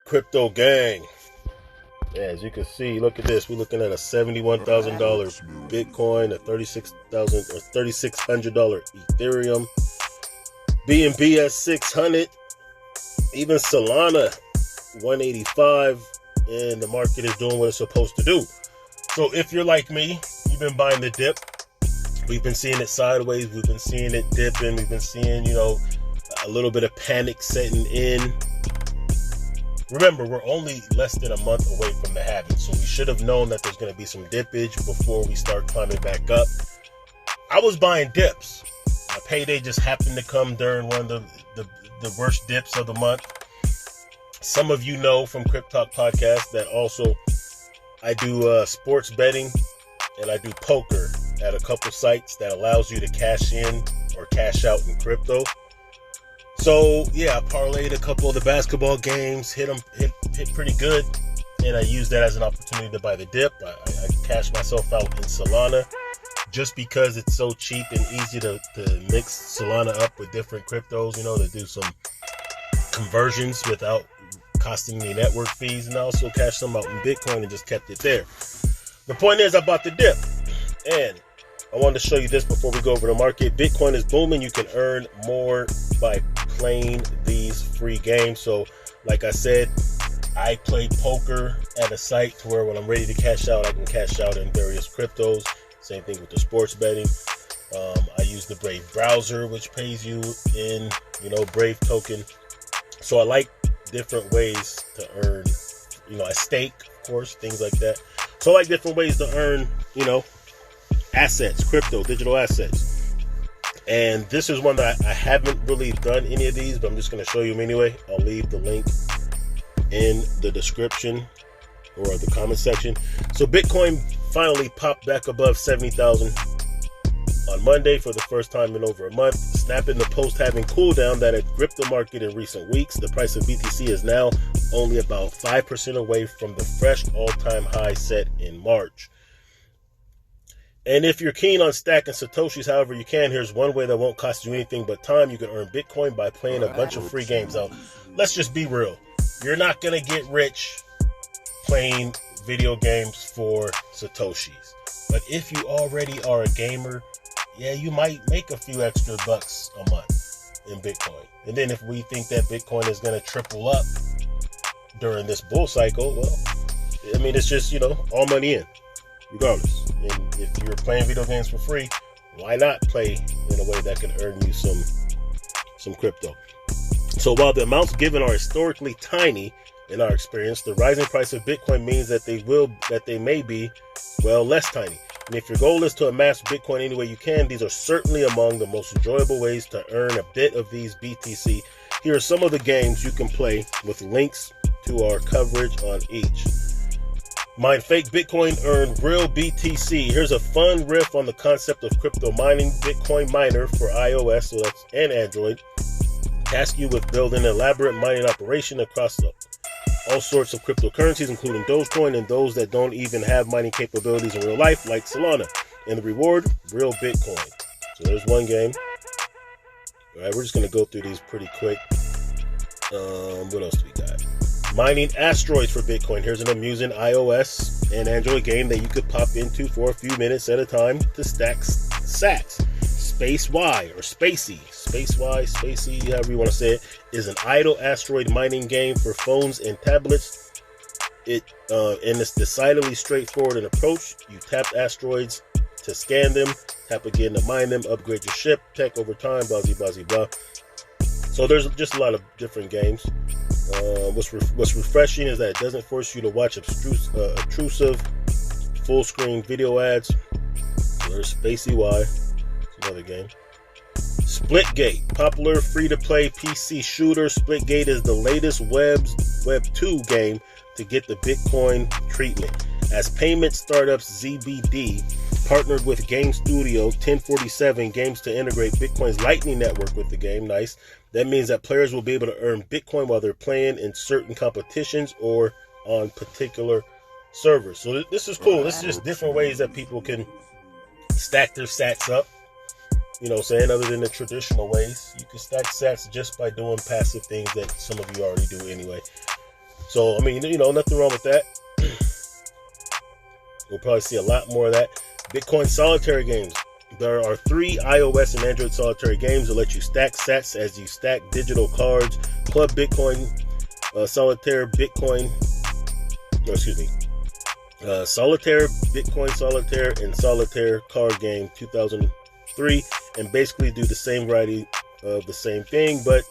Crypto gang. Yeah, as you can see, look at this. We're looking at a $71,000 Bitcoin, a $36,000 or $3,600 Ethereum, BNB at 600, even Solana 185, and the market is doing what it's supposed to do. So if you're like me, you've been buying the dip. We've been seeing it sideways. We've been seeing it dipping. We've been seeing, a little bit of panic setting in. Remember, we're only less than a month away from the halving, so we should have known that there's going to be some dippage before we start climbing back up. I was buying dips. My payday just happened to come during one of the worst dips of the month. Some of you know from CryptTalk podcast that also I do sports betting and I do poker at a couple sites that allows you to cash in or cash out in crypto. So yeah, I parlayed a couple of the basketball games, hit pretty good, and I used that as an opportunity to buy the dip. I cashed myself out in Solana just because it's so cheap and easy to mix Solana up with different cryptos, to do some conversions without costing me network fees, and I also cashed some out in Bitcoin and just kept it there. The point is, I bought the dip, and I wanted to show you this before we go over the market. Bitcoin is booming. You can earn more by playing these free games. So like I said, I play poker at a site to where when I'm ready to cash out, I can cash out in various cryptos. Same thing with the sports betting. I use the Brave browser, which pays you in, Brave token. So I like different ways to earn, I stake, of course, things like that. So I like different ways to earn, assets, crypto, digital assets. And this is one that I haven't really done any of these, but I'm just going to show you them anyway. I'll leave the link in the description or the comment section. So Bitcoin finally popped back above 70,000 on Monday for the first time in over a month, snapping the post-halving cooldown that had gripped the market in recent weeks. The price of BTC is now only about 5% away from the fresh all-time high set in March. And if you're keen on stacking Satoshis however you can, here's one way that won't cost you anything but time. You can earn Bitcoin by playing a bunch of free games. Now, let's just be real. You're not going to get rich playing video games for Satoshis. But if you already are a gamer, yeah, you might make a few extra bucks a month in Bitcoin. And then if we think that Bitcoin is going to triple up during this bull cycle, well, it's just, all money in, regardless. And if you're playing video games for free, why not play in a way that can earn you some crypto? So while the amounts given are historically tiny in our experience, the rising price of Bitcoin means that they may be, less tiny. And if your goal is to amass Bitcoin any way you can, these are certainly among the most enjoyable ways to earn a bit of these BTC. Here are some of the games you can play with links to our coverage on each. Mine fake Bitcoin, earn real BTC. Here's a fun riff on the concept of crypto mining. Bitcoin Miner for iOS and Android task you with building an elaborate mining operation across all sorts of cryptocurrencies, including Dogecoin and those that don't even have mining capabilities in real life, like Solana. And the reward, real Bitcoin. So there's one game. All right, we're just going to go through these pretty quick. What else do we got? Mining asteroids for Bitcoin. Here's an amusing iOS and Android game that you could pop into for a few minutes at a time to stack sats. Space Y or Spacey, however you want to say it, is an idle asteroid mining game for phones and tablets. In this decidedly straightforward an approach, you tap asteroids to scan them, tap again to mine them, upgrade your ship, tech over time, blah, blah, blah, blah. So there's just a lot of different games. What's refreshing is that it doesn't force you to watch obtrusive full-screen video ads. So there's Spacey Y. Another game. Splitgate, popular free-to-play PC shooter. Splitgate is the latest Web 2 game to get the Bitcoin treatment. As payment startups ZBD partnered with game studio 1047 Games to integrate Bitcoin's Lightning Network with the game. Nice. That means that players will be able to earn Bitcoin while they're playing in certain competitions or on particular servers. So this is cool. This is just different ways that people can stack their sats up. Other than the traditional ways, you can stack sats just by doing passive things that some of you already do anyway. So, I mean, nothing wrong with that. We'll probably see a lot more of that. Bitcoin solitaire games. There are 3 iOS and Android solitaire games that let you stack sats as you stack digital cards. Club Bitcoin, Solitaire, Bitcoin, Solitaire, Bitcoin Solitaire, and Solitaire Card Game 2003, and basically do the same variety of the same thing, but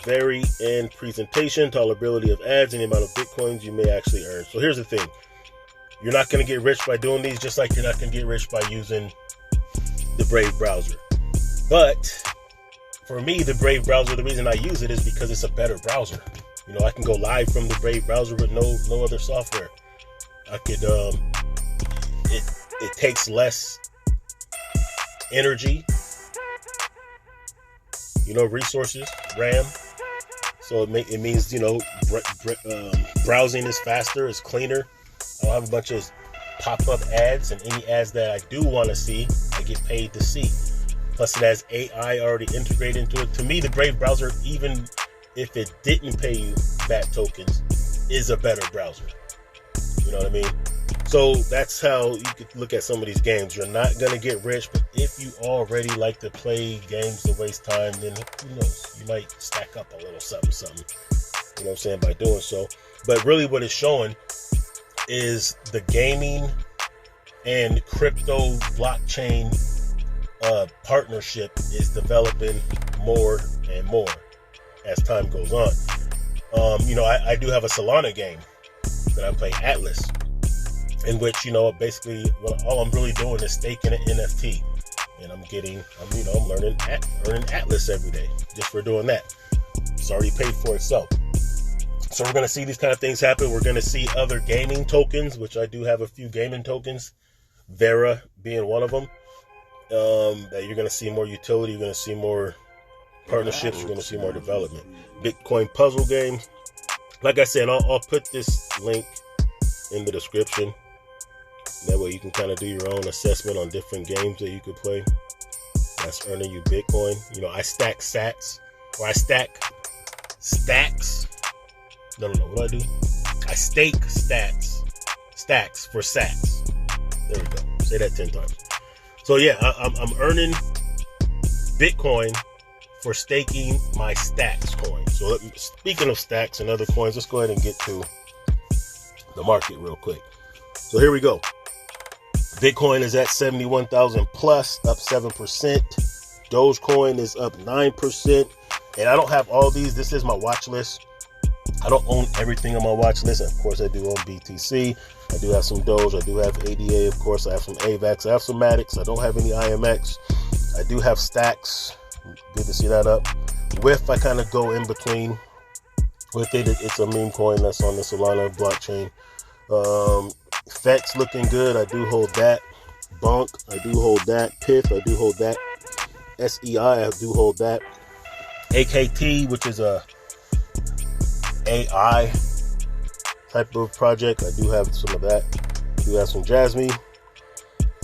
vary in presentation, tolerability of ads, and the amount of Bitcoins you may actually earn. So here's the thing. You're not going to get rich by doing these, just like you're not going to get rich by using the Brave browser. But for me, the Brave browser, the reason I use it is because it's a better browser. I can go live from the Brave browser with no other software. I could, it takes less energy, resources, RAM. So it means, browsing is faster, it's cleaner. I don't have a bunch of pop-up ads, and any ads that I do want to see, I get paid to see. Plus, it has AI already integrated into it. To me, the Brave browser, even if it didn't pay you BAT tokens, is a better browser. You know what I mean? So that's how you could look at some of these games. You're not going to get rich, but if you already like to play games to waste time, then who knows? You might stack up a little something. You know what I'm saying? By doing so. But really what it's showing is the gaming and crypto blockchain partnership is developing more and more as time goes on. I do have a Solana game that I play, Atlas, in which, basically all I'm really doing is staking an NFT, and I'm earning Atlas every day just for doing that. It's already paid for itself. So we're going to see these kind of things happen. We're going to see other gaming tokens, which I do have a few gaming tokens, Vera being one of them, that you're going to see more utility. You're going to see more partnerships. You're going to see more development. Bitcoin puzzle games. Like I said, I'll put this link in the description. That way you can kind of do your own assessment on different games that you could play. That's earning you Bitcoin. I stack sats, or I stack stacks. No, what do I do? I stake stacks for sats. There we go. Say that 10 times. So yeah, I'm earning Bitcoin for staking my stacks coin. So speaking of stacks and other coins, let's go ahead and get to the market real quick. So here we go. Bitcoin is at 71,000 plus, up 7%. Dogecoin is up 9%. And I don't have all these. This is my watch list. I don't own everything on my watch list. Of course, I do own BTC. I do have some Doge. I do have ADA. Of course, I have some AVAX. I have some Maddox. I don't have any IMX. I do have stacks. Good to see that up. WIF, I kind of go in between. With it, it's a meme coin that's on the Solana blockchain. FET's looking good. I do hold that. Bonk, I do hold that. PIF, I do hold that. SEI, I do hold that. AKT, which is a AI type of project, I do have some of that. I do have some Jasmine.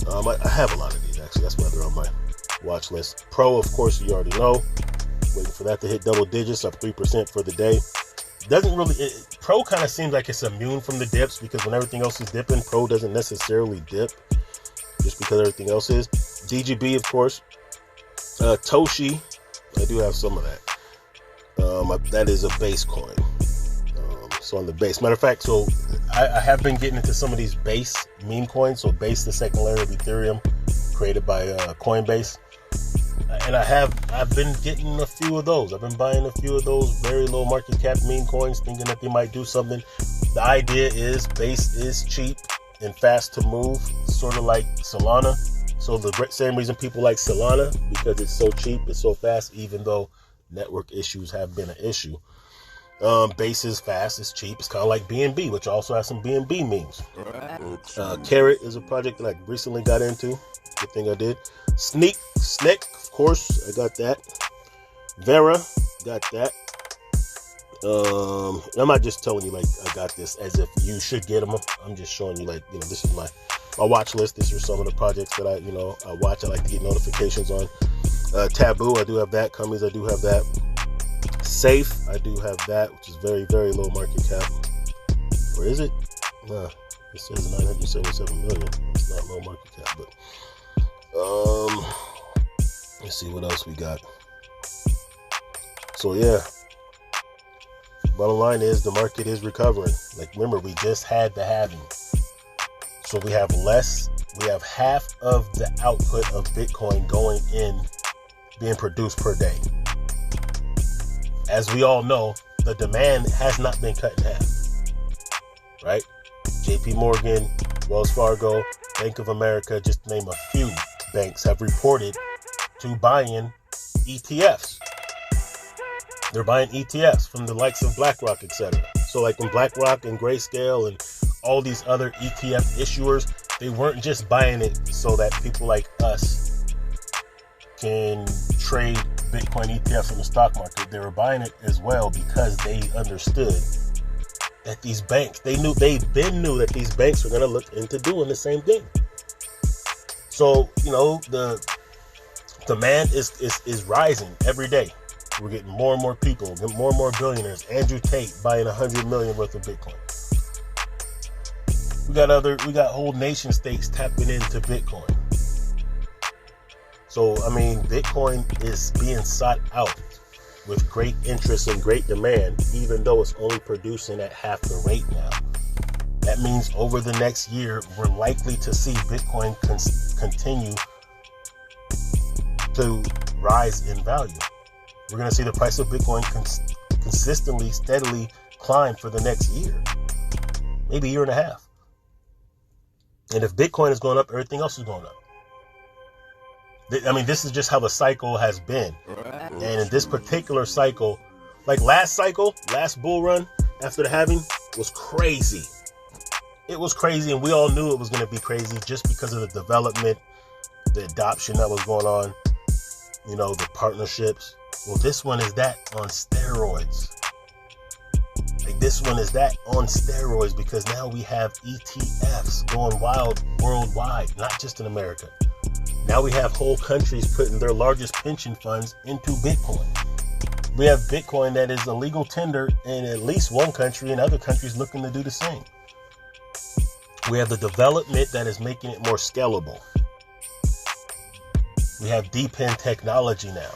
I have a lot of these, actually. That's why they're on my watch list. Pro, of course, you already know. Waiting for that to hit double digits, up 3% for the day. Pro kind of seems like it's immune from the dips, because when everything else is dipping, Pro doesn't necessarily dip just because everything else is. DGB, of course. Toshi, I do have some of that. That is a base coin. So on the base, matter of fact, so I have been getting into some of these base meme coins. So base, the second layer of Ethereum, created by Coinbase, and I've been getting a few of those. I've been buying a few of those very low market cap meme coins, thinking that they might do something. The idea is base is cheap and fast to move, sort of like Solana. So the same reason people like Solana, because it's so cheap, it's so fast, even though network issues have been an issue. Base is fast, it's cheap. It's kind of like BNB, which also has some BNB memes. Carrot is a project that I recently got into. Good thing I did. Sneak, of course, I got that. Vera, got that. I'm not just telling you like I got this as if you should get them. I'm just showing you like, this is my watch list. These are some of the projects that I watch. I like to get notifications on. Taboo, I do have that. Cummies, I do have that. Safe, I do have that, which is very, very low market cap. Or is it? Nah, it says 977 million. It's not low market cap, but let's see what else we got. So yeah, bottom line is the market is recovering. Like, remember, we just had the halving, so we have half of the output of Bitcoin going in, being produced per day. As we all know, the demand has not been cut in half, right? JP Morgan, Wells Fargo, Bank of America, just to name a few banks, have reported to buying ETFs. They're buying ETFs from the likes of BlackRock, etc. So like when BlackRock and Grayscale and all these other ETF issuers, they weren't just buying it so that people like us can trade Bitcoin ETFs in the stock market. They were buying it as well because they understood that these banks, they knew that these banks were going to look into doing the same thing. So, the demand is rising every day. We're getting more and more people, more and more billionaires. Andrew Tate buying 100 million worth of Bitcoin. We got whole nation states tapping into Bitcoin. So, Bitcoin is being sought out with great interest and great demand, even though it's only producing at half the rate now. That means over the next year, we're likely to see Bitcoin continue to rise in value. We're going to see the price of Bitcoin consistently, steadily climb for the next year, maybe a year and a half. And if Bitcoin is going up, everything else is going up. This is just how the cycle has been. And in this particular cycle, like last bull run after the halving was crazy. It was crazy, and we all knew it was going to be crazy just because of the development, the adoption that was going on, the partnerships. Well, this one is that on steroids. Like, this one is that on steroids because now we have ETFs going wild worldwide, not just in America. Now we have whole countries putting their largest pension funds into Bitcoin. We have Bitcoin that is a legal tender in at least one country, and other countries looking to do the same. We have the development that is making it more scalable. We have deep-end technology now.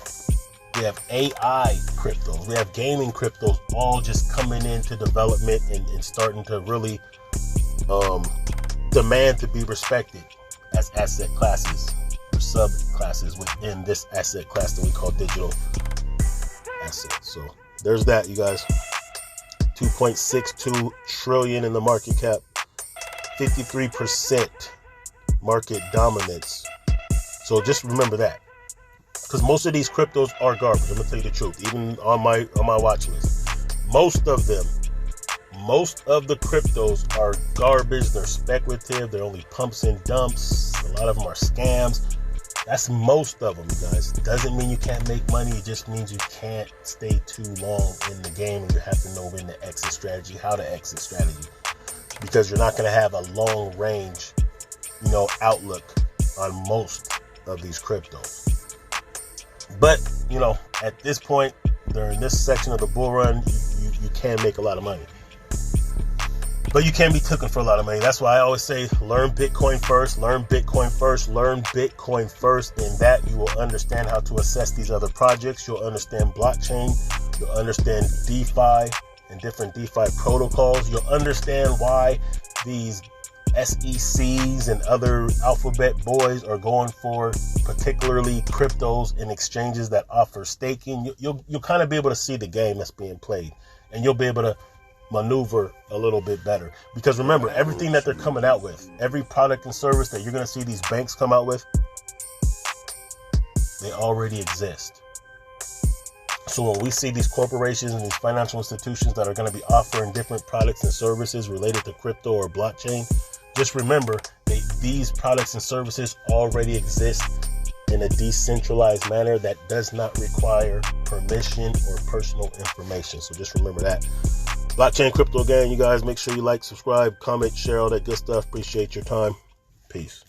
We have AI cryptos. We have gaming cryptos all just coming into development and starting to really demand to be respected as asset classes or subclasses within this asset class that we call digital assets. So there's that, you guys. 2.62 trillion in the market cap, 53% market dominance. So just remember that, because most of these cryptos are garbage. I'm gonna tell you the truth. Even on my watch list, most of the cryptos are garbage. They're speculative. They're only pumps and dumps. A lot of them are scams. That's most of them, guys. Doesn't mean you can't make money. It just means you can't stay too long in the game, and you have to know when to exit strategy, how to exit strategy, because you're not going to have a long range, outlook on most of these cryptos. But, at this point, during this section of the bull run, you can make a lot of money. But you can be taken for a lot of money. That's why I always say, learn Bitcoin first, learn Bitcoin first, learn Bitcoin first. In that, you will understand how to assess these other projects. You'll understand blockchain. You'll understand DeFi and different DeFi protocols. You'll understand why these SECs and other alphabet boys are going for particularly cryptos and exchanges that offer staking. You'll kind of be able to see the game that's being played, and you'll be able to maneuver a little bit better. Because remember, everything that they're coming out with, every product and service that you're going to see these banks come out with, they already exist. So when we see these corporations and these financial institutions that are going to be offering different products and services related to crypto or blockchain, just remember these products and services already exist in a decentralized manner that does not require permission or personal information. So just remember that. Blockchain Crypto again, you guys, make sure you like, subscribe, comment, share, all that good stuff. Appreciate your time. Peace.